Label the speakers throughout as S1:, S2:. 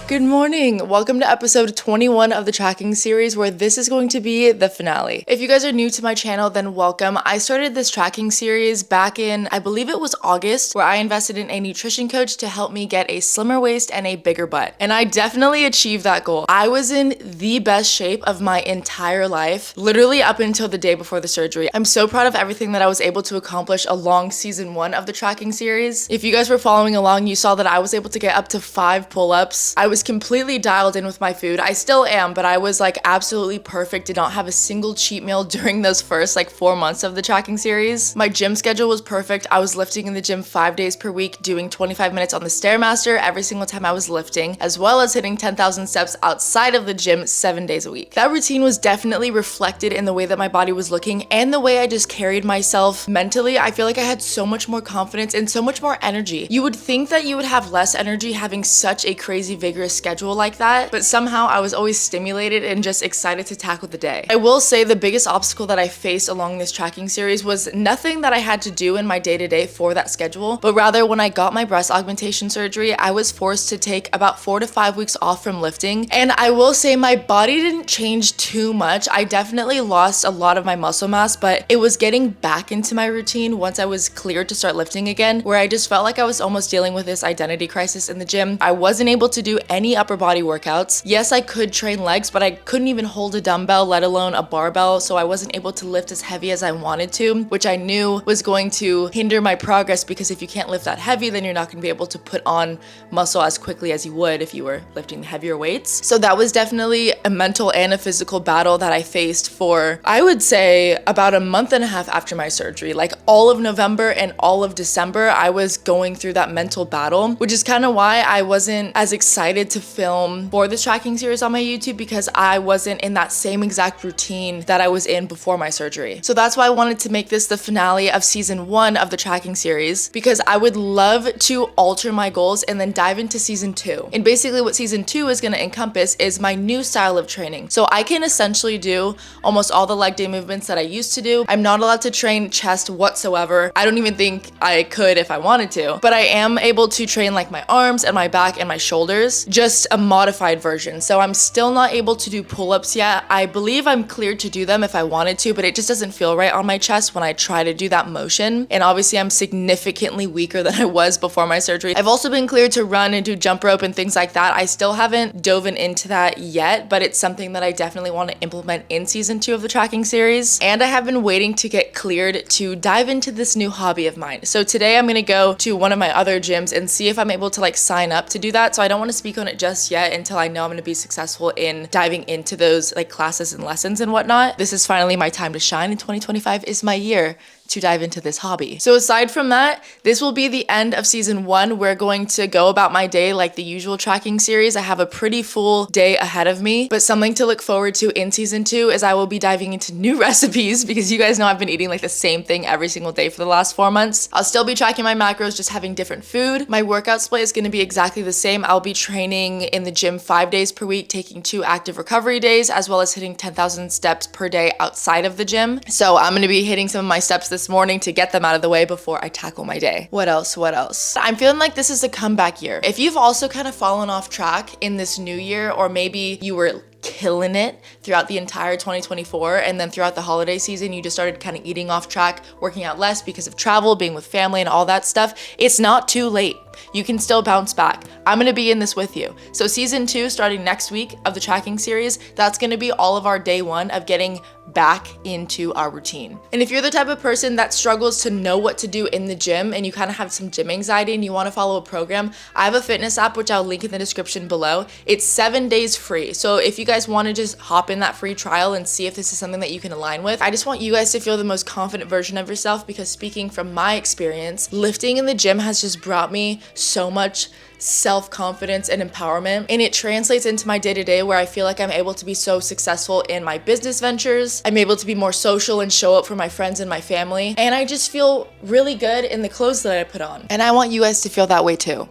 S1: Good morning. Welcome to episode 21 of the tracking series, where this is going to be the finale. If you guys are new to my channel, then welcome. I started this tracking series back in, I believe it was August, where I invested in a nutrition coach to help me get a slimmer waist and a bigger butt. And I definitely achieved that goal. I was in the best shape of my entire life, literally up until the day before the surgery. I'm so proud of everything that I was able to accomplish along season 1 of the tracking series. If you guys were following along, you saw that I was able to get up to 5 pull-ups. I was completely dialed in with my food. I still am, but I was like absolutely perfect. Did not have a single cheat meal during those first like 4 months of the tracking series. My gym schedule was perfect. I was lifting in the gym 5 days per week, doing 25 minutes on the Stairmaster every single time I was lifting, as well as hitting 10,000 steps outside of the gym 7 days a week. That routine was definitely reflected in the way that my body was looking and the way I just carried myself mentally. I feel like I had so much more confidence and so much more energy. You would think that you would have less energy having such a crazy vigorous schedule like that, but somehow I was always stimulated and just excited to tackle the day. I will say the biggest obstacle that I faced along this tracking series was nothing that I had to do in my day-to-day for that schedule, but rather when I got my breast augmentation surgery, I was forced to take about 4 to 5 weeks off from lifting. And I will say my body didn't change too much. I definitely lost a lot of my muscle mass, but it was getting back into my routine once I was cleared to start lifting again, where I just felt like I was almost dealing with this identity crisis in the gym. I wasn't able to do any upper body workouts. Yes, I could train legs, but I couldn't even hold a dumbbell, let alone a barbell, so I wasn't able to lift as heavy as I wanted to, which I knew was going to hinder my progress, because if you can't lift that heavy, then you're not going to be able to put on muscle as quickly as you would if you were lifting heavier weights. So that was definitely a mental and a physical battle that I faced for, I would say, about a month and a half after my surgery. Like all of November and all of December, I was going through that mental battle, which is kind of why I wasn't as excited to film for this tracking series on my YouTube, because I wasn't in that same exact routine that I was in before my surgery. So that's why I wanted to make this the finale of season 1 of the tracking series, because I would love to alter my goals and then dive into season 2. And basically what season 2 is going to encompass is my new style of training. So I can essentially do almost all the leg day movements that I used to do. I'm not allowed to train chest whatsoever. I don't even think I could if I wanted to, but I am able to train like my arms and my back and my shoulders, just a modified version. So I'm still not able to do pull-ups yet. I believe I'm cleared to do them if I wanted to, but it just doesn't feel right on my chest when I try to do that motion. And obviously I'm significantly weaker than I was before my surgery. I've also been cleared to run and do jump rope and things like that. I still haven't dove into that yet, but it's something that I definitely want to implement in season 2 of the tracking series. And I have been waiting to get cleared to dive into this new hobby of mine. So today I'm gonna go to one of my other gyms and see if I'm able to like sign up to do that. So I don't want to speak on it just yet until I know I'm going to be successful in diving into those like classes and lessons and whatnot. This is finally my time to shine, and 2025 is my year to dive into this hobby. So aside from that, this will be the end of season 1. We're going to go about my day like the usual tracking series. I have a pretty full day ahead of me, but something to look forward to in season 2 is I will be diving into new recipes, because you guys know I've been eating like the same thing every single day for the last 4 months. I'll still be tracking my macros, just having different food. My workout split is going to be exactly the same. I'll be training in the gym 5 days per week, taking 2 active recovery days, as well as hitting 10,000 steps per day outside of the gym. So I'm going to be hitting some of my steps this morning to get them out of the way before I tackle my day. What else? I'm feeling like this is a comeback year. If you've also kind of fallen off track in this new year, or maybe you were killing it throughout the entire 2024 and then throughout the holiday season you just started kind of eating off track, working out less because of travel, being with family and all that stuff, it's not too late. You can still bounce back. I'm gonna be in this with you. So season 2, starting next week of the tracking series, that's gonna be all of our day 1 of getting back into our routine. And if you're the type of person that struggles to know what to do in the gym and you kind of have some gym anxiety and you want to follow a program, I have a fitness app which I'll link in the description below. It's 7 days free. So if you guys want to just hop in that free trial and see if this is something that you can align with, I just want you guys to feel the most confident version of yourself, because speaking from my experience, lifting in the gym has just brought me so much self-confidence and empowerment, and it translates into my day-to-day where I feel like I'm able to be so successful in my business ventures. I'm able to be more social and show up for my friends and my family, and I just feel really good in the clothes that I put on. And I want you guys to feel that way too.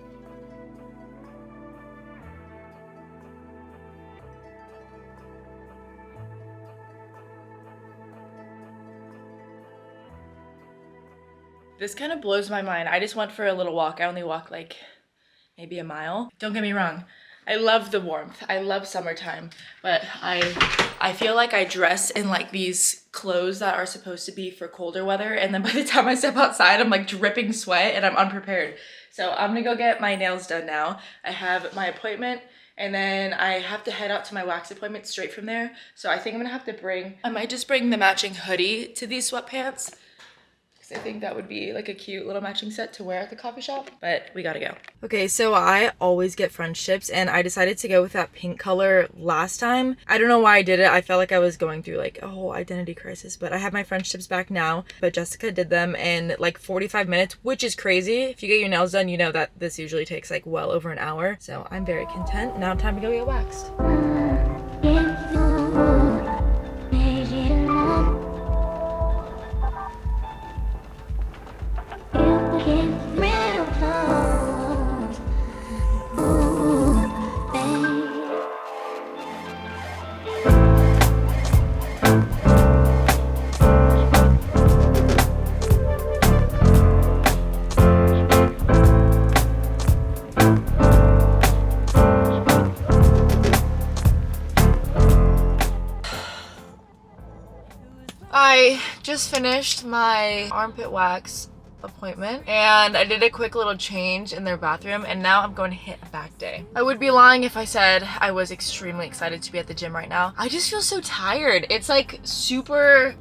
S1: This kind of blows my mind. I just went for a little walk. I only walked like maybe a mile. Don't get me wrong, I love the warmth. I love summertime, but I feel like I dress in like these clothes that are supposed to be for colder weather, and then by the time I step outside, I'm like dripping sweat and I'm unprepared. So I'm gonna go get my nails done now. I have my appointment, and then I have to head out to my wax appointment straight from there. So I think I'm gonna have to I might just bring the matching hoodie to these sweatpants, I think that would be like a cute little matching set to wear at the coffee shop, but we gotta go. Okay, so I always get friendships, and I decided to go with that pink color last time. I don't know why I did it. I felt like I was going through like a whole identity crisis, but I have my friendships back now. But Jessica did them in like 45 minutes, which is crazy. If you get your nails done, you know that this usually takes like well over an hour. So I'm very content. Now time to go get waxed. I just finished my armpit wax appointment, and I did a quick little change in their bathroom, and now I'm going to hit a back day. I would be lying if I said I was extremely excited to be at the gym right now. I just feel so tired. It's like super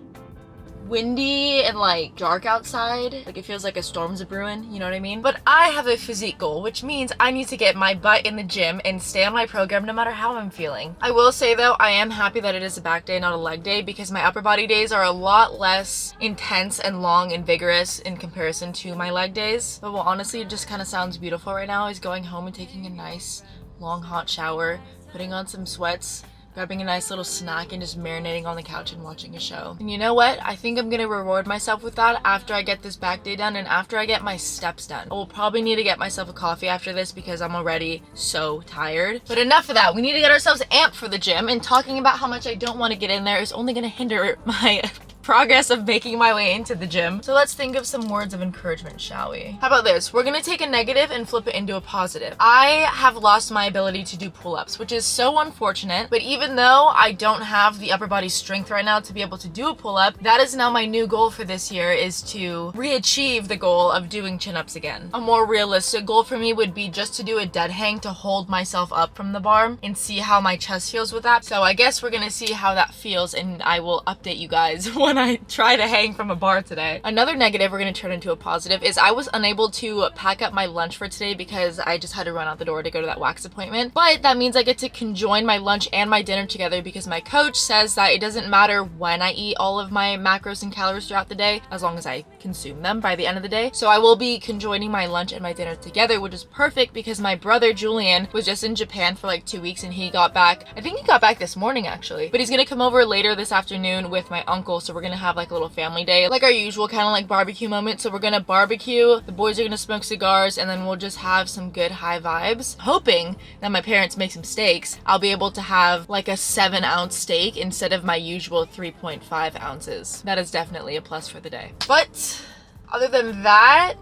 S1: windy and like dark outside. Like it feels like a storm's a brewing, you know what I mean? But I have a physique goal, which means I need to get my butt in the gym and stay on my program no matter how I'm feeling. I will say though, I am happy that it is a back day, not a leg day, because my upper body days are a lot less intense and long and vigorous in comparison to my leg days. But what honestly just kind of sounds beautiful right now is going home and taking a nice long hot shower, putting on some sweats, grabbing a nice little snack, and just marinating on the couch and watching a show. And you know what? I think I'm gonna reward myself with that after I get this back day done and after I get my steps done. I will probably need to get myself a coffee after this because I'm already so tired. But enough of that. We need to get ourselves amped for the gym, and talking about how much I don't want to get in there is only gonna hinder my progress of making my way into the gym. So let's think of some words of encouragement, shall we? How about this? We're gonna take a negative and flip it into a positive. I have lost my ability to do pull-ups, which is so unfortunate, but even though I don't have the upper body strength right now to be able to do a pull-up, that is now my new goal for this year, is to re-achieve the goal of doing chin-ups again. A more realistic goal for me would be just to do a dead hang to hold myself up from the bar and see how my chest feels with that. So I guess we're gonna see how that feels, and I will update you guys when I try to hang from a bar today. Another negative we're going to turn into a positive is I was unable to pack up my lunch for today because I just had to run out the door to go to that wax appointment. But that means I get to conjoin my lunch and my dinner together because my coach says that it doesn't matter when I eat all of my macros and calories throughout the day, as long as I consume them by the end of the day. So I will be conjoining my lunch and my dinner together, which is perfect because my brother Julian was just in Japan for like 2 weeks, and he got back, I think he got back this morning actually, but he's gonna come over later this afternoon with my uncle, so we're gonna have like a little family day, like our usual kind of like barbecue moment. So we're gonna barbecue, the boys are gonna smoke cigars, and then we'll just have some good high vibes, hoping that my parents make some steaks. I'll be able to have like a 7-ounce steak instead of my usual 3.5 ounces. That is definitely a plus for the day. But other than that,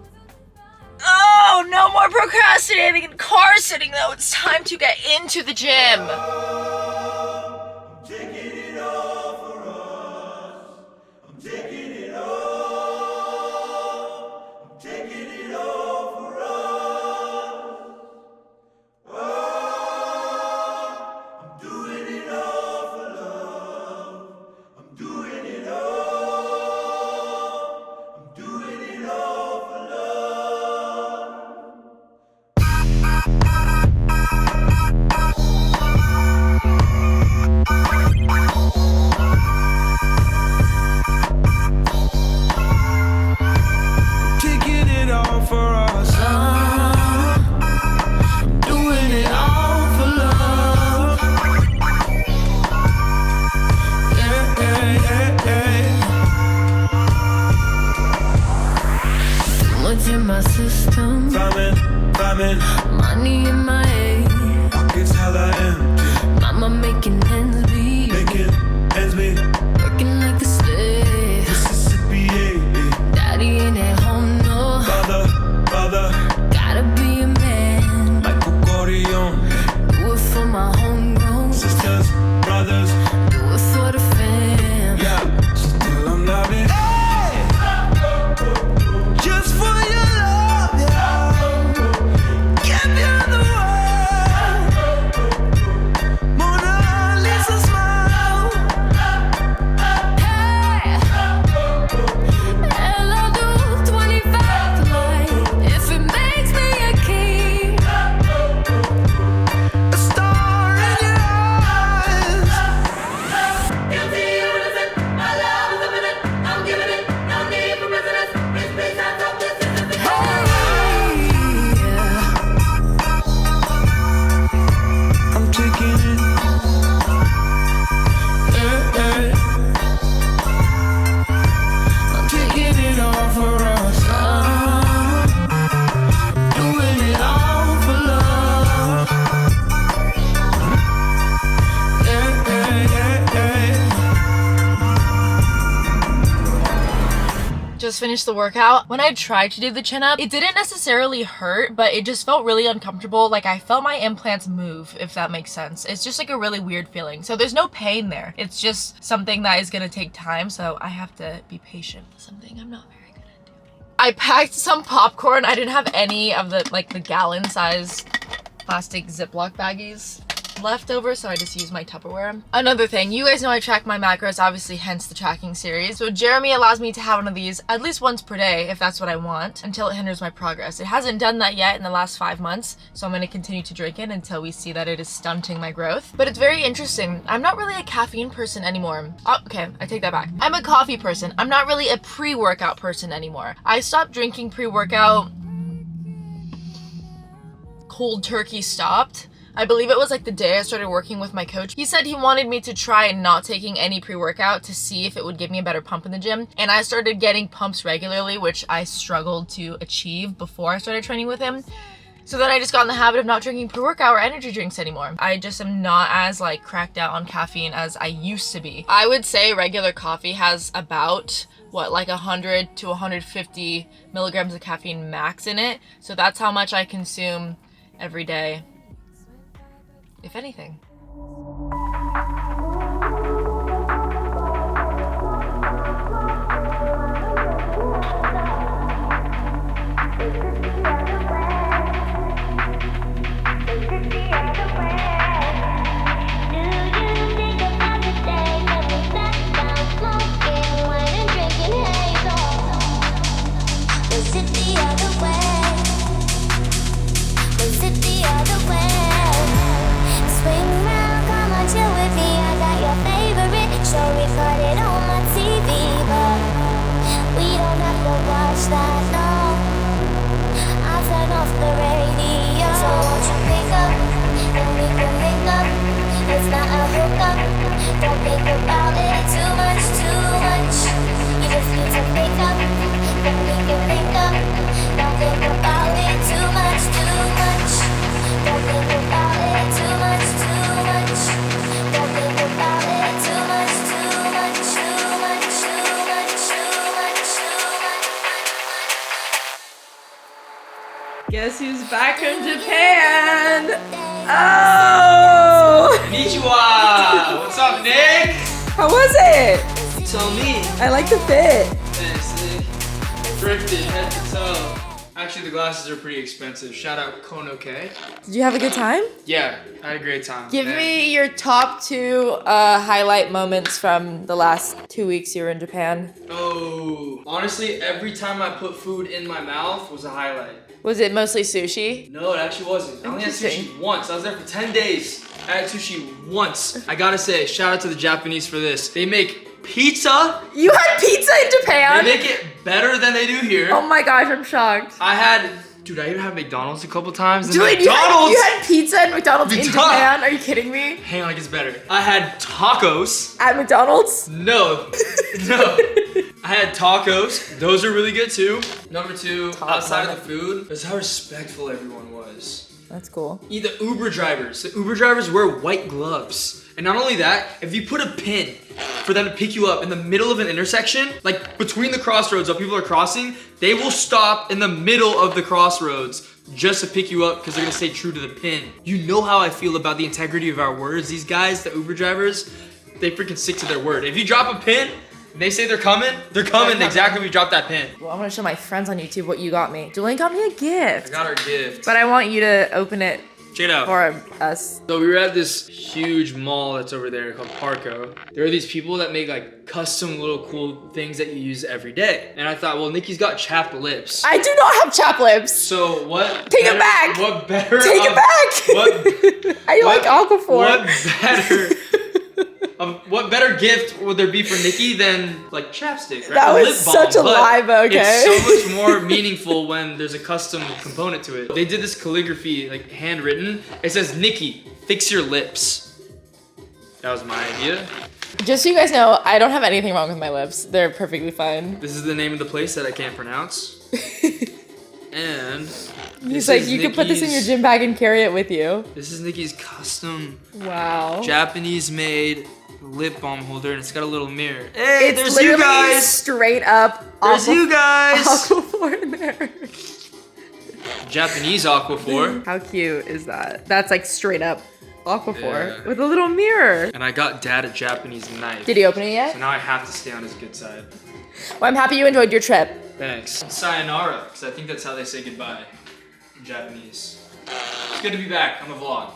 S1: oh, no more procrastinating and car sitting though. It's time to get into the gym.
S2: Money in my head, pockets hella empty. Mama making ends meet, working like a slave. Mississippi, Daddy ain't at home, no. Father, gotta be a man. Michael Corleone, do it
S1: just finished the workout. When I tried to do the chin up, it didn't necessarily hurt, but it just felt really uncomfortable. Like I felt my implants move, if that makes sense. It's just like a really weird feeling. So there's no pain there. It's just something that is gonna take time, so I have to be patient. Something I'm not very good at doing. I packed some popcorn. I didn't have any of the like the gallon size plastic Ziploc baggies left over, so I just use my Tupperware. Another thing, you guys know I track my macros, obviously hence the tracking series. So Jeremy allows me to have one of these at least once per day if that's what I want, until it hinders my progress. It hasn't done that yet in the last 5 months, so I'm going to continue to drink it until we see that it is stunting my growth. But it's very interesting. I'm not really a caffeine person anymore. Oh, okay, I take that back. I'm a coffee person. I'm not really a pre-workout person anymore. I stopped drinking pre-workout. Cold turkey stopped. I believe it was like the day I started working with my coach. He said he wanted me to try not taking any pre-workout to see if it would give me a better pump in the gym. And I started getting pumps regularly, which I struggled to achieve before I started training with him. So then I just got in the habit of not drinking pre-workout or energy drinks anymore. I just am not as like cracked out on caffeine as I used to be. I would say regular coffee has about like 100 to 150 milligrams of caffeine max in it. So that's how much I consume every day, if anything. Guess who's back from Japan? Oh!
S3: Konnichiwa! What's up, Nick?
S1: How was it?
S3: You tell me.
S1: I like the fit.
S3: Sick. Thrifted head to toe. Actually, the glasses are pretty expensive. Shout out Konoke.
S1: Did you have a good time?
S3: Yeah, I had a great time.
S1: Give me your top 2 highlight moments from the last 2 weeks you were in Japan.
S3: Oh, honestly, every time I put food in my mouth was a highlight.
S1: Was it mostly sushi?
S3: No, it actually wasn't. I only had
S1: Interesting.
S3: sushi once. I was there for 10 days. I had sushi once. I gotta say, shout out to the Japanese for this. They make pizza.
S1: You had pizza in
S3: They
S1: Japan?
S3: make it better than they do here.
S1: Oh my gosh, I'm shocked.
S3: Dude, I even had McDonald's a couple times. And
S1: Dude, you had pizza at McDonald's in
S3: McDonald's.
S1: Japan? Are you kidding me?
S3: Hang on, it gets better. I had tacos.
S1: At McDonald's?
S3: No. I had tacos. Those are really good too. Number 2, outside of the food, is how respectful everyone was.
S1: That's cool.
S3: The Uber drivers. The Uber drivers wear white gloves. And not only that, if you put a pin for them to pick you up in the middle of an intersection, like between the crossroads while people are crossing, they will stop in the middle of the crossroads just to pick you up because they're gonna stay true to the pin. You know how I feel about the integrity of our words. These guys, the Uber drivers, they freaking stick to their word. If you drop a pin, and they say they're coming exactly when you drop that pin.
S1: Well, I'm gonna show my friends on YouTube what you got me. Julian got me a gift.
S3: I got her gift.
S1: But I want you to open it
S3: Check it out.
S1: for us.
S3: So we were at this huge mall that's over there called Parco. There are these people that make like custom little cool things that you use every day. And I thought, well, Nikki's got chapped lips.
S1: I do not have chapped lips.
S3: So what?
S1: Take it back.
S3: What better?
S1: Take it back. I like Aquaphor.
S3: What better gift would there be for Nikki than like chapstick? Right?
S1: That
S3: A
S1: was
S3: lip balm,
S1: such a
S3: but
S1: lie, but okay.
S3: It's so much more meaningful when there's a custom component to it. They did this calligraphy, like handwritten. It says, "Nikki, fix your lips." That was my idea.
S1: Just so you guys know, I don't have anything wrong with my lips. They're perfectly fine.
S3: This is the name of the place that I can't pronounce. And
S1: He's
S3: This
S1: like,
S3: is
S1: you could put this in your
S3: Nikki's-
S1: gym bag and carry it with you.
S3: This is Nikki's custom
S1: Wow.
S3: Japanese made lip balm holder, and it's got a little mirror. Hey,
S1: It's
S3: there's you
S1: literally
S3: guys.
S1: straight up.
S3: There's you guys.
S1: Aquaphor in there.
S3: Japanese Aquaphor.
S1: How cute is that? That's like straight up Aquaphor
S3: Yeah.
S1: with a little mirror.
S3: And I got Dad a Japanese knife.
S1: Did he open it yet?
S3: So now I have to stay on his good side.
S1: Well, I'm happy you enjoyed your trip.
S3: Thanks. Sayonara, because I think that's how they say goodbye in Japanese. It's good to be back on the vlog.